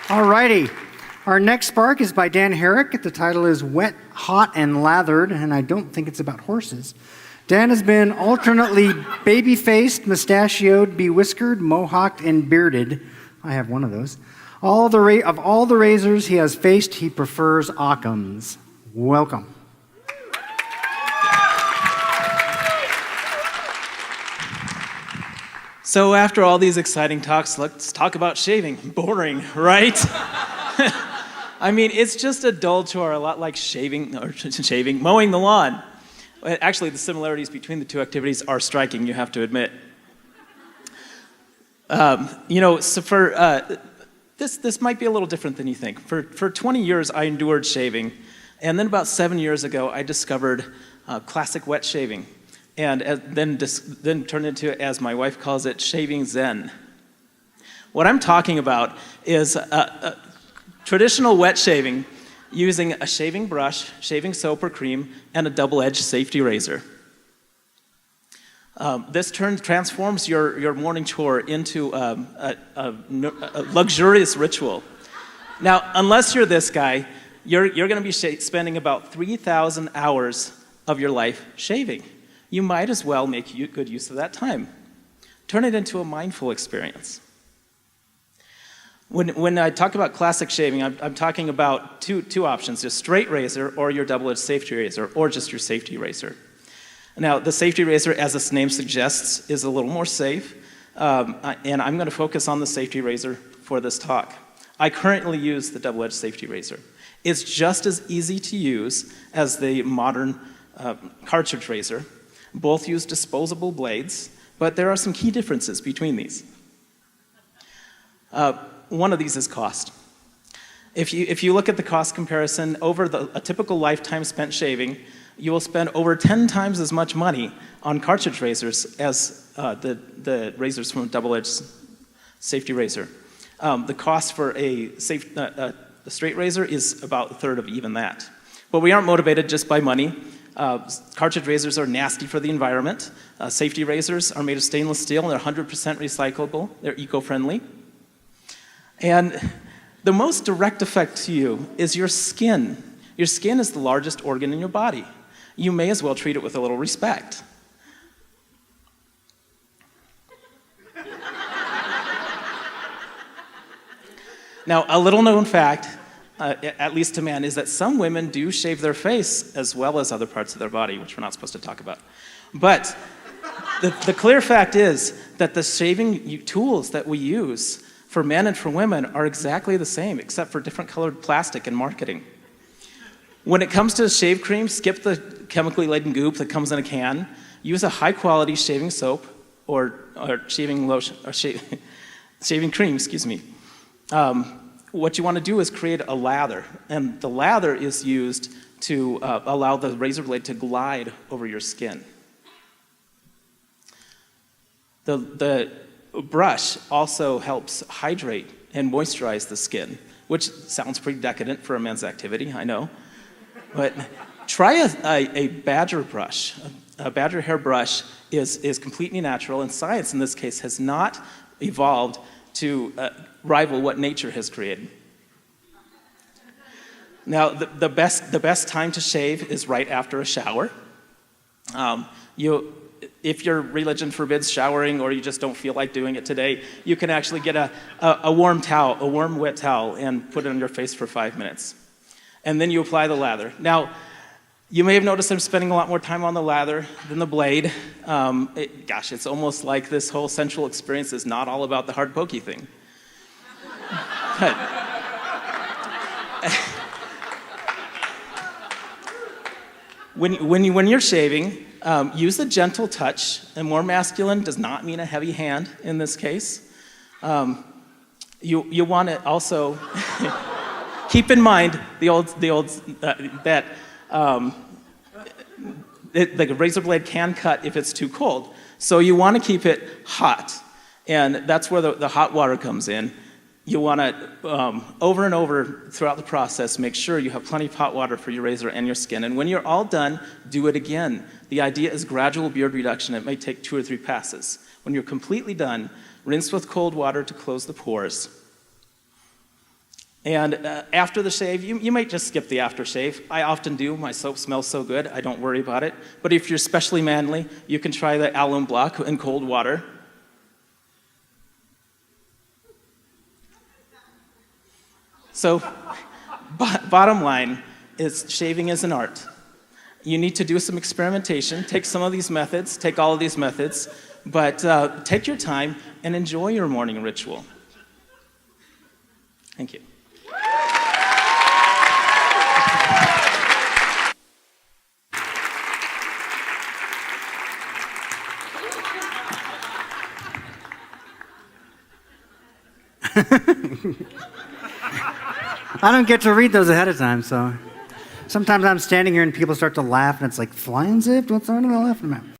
Alrighty. Our next spark is by Dan Herrick. The title is Wet, Hot, and Lathered, and I don't think it's about horses. Dan has been alternately baby-faced, mustachioed, bewhiskered, mohawked, and bearded. I have one of those. Of all the razors he has faced, he prefers Occam's. Welcome. So after all these exciting talks, let's talk about shaving. Boring, right? I mean, it's just a dull chore, a lot like mowing the lawn. Actually, the similarities between the two activities are striking, you have to admit. This might be a little different than you think. For 20 years, I endured shaving, and then about 7 years ago, I discovered classic wet shaving. And then turned into, as my wife calls it, shaving zen. What I'm talking about is traditional wet shaving using a shaving brush, shaving soap or cream, and a double-edged safety razor. This transforms your morning chore into a luxurious ritual. Now, unless you're this guy, you're going to be spending about 3,000 hours of your life shaving. You might as well make good use of that time. Turn it into a mindful experience. When I talk about classic shaving, I'm talking about two options, your straight razor or your double-edged safety razor, or just your safety razor. Now, the safety razor, as its name suggests, is a little more safe, and I'm going to focus on the safety razor for this talk. I currently use the double-edged safety razor. It's just as easy to use as the modern cartridge razor. Both use disposable blades, but there are some key differences between these. One of these is cost. If you look at the cost comparison over a typical lifetime spent shaving, you will spend over 10 times as much money on cartridge razors as the razors from a double-edged safety razor. The cost for a straight razor is about a third of even that. But we aren't motivated just by money. Cartridge razors are nasty for the environment. Safety razors are made of stainless steel, and they're 100% recyclable. They're eco-friendly. And the most direct effect to you is your skin. Your skin is the largest organ in your body. You may as well treat it with a little respect. Now, a little known fact, at least to men, is that some women do shave their face as well as other parts of their body, which we're not supposed to talk about. But the clear fact is that the shaving tools that we use for men and for women are exactly the same, except for different colored plastic and marketing. When it comes to shave cream, skip the chemically laden goop that comes in a can. Use a high-quality shaving soap or shaving lotion or shaving cream. Excuse me. What you want to do is create a lather, and the lather is used to allow the razor blade to glide over your skin. The brush also helps hydrate and moisturize the skin, which sounds pretty decadent for a men's activity, I know. But try a badger brush. A badger hair brush is completely natural, and science in this case has not evolved to rival what nature has created. Now, the best time to shave is right after a shower. If your religion forbids showering or you just don't feel like doing it today, you can actually get a warm towel, a warm wet towel, and put it on your face for 5 minutes. And then you apply the lather. Now, you may have noticed I'm spending a lot more time on the lather than the blade. It's almost like this whole sensual experience is not all about the hard pokey thing. When you're shaving, use a gentle touch. And more masculine does not mean a heavy hand in this case. You want to also keep in mind that the razor blade can cut if it's too cold. So you want to keep it hot, and that's where the hot water comes in. You want to, over and over throughout the process, make sure you have plenty of hot water for your razor and your skin. And when you're all done, do it again. The idea is gradual beard reduction. It may take 2 or 3 passes. When you're completely done, rinse with cold water to close the pores. And after the shave, you might just skip the aftershave. I often do. My soap smells so good, I don't worry about it. But if you're especially manly, you can try the alum block in cold water. So, bottom line is shaving is an art. You need to do some experimentation, take some of these methods, take all of these methods, but take your time and enjoy your morning ritual. Thank you. I don't get to read those ahead of time, so sometimes I'm standing here and people start to laugh, and it's like, flying zipped? What's on the laughing about?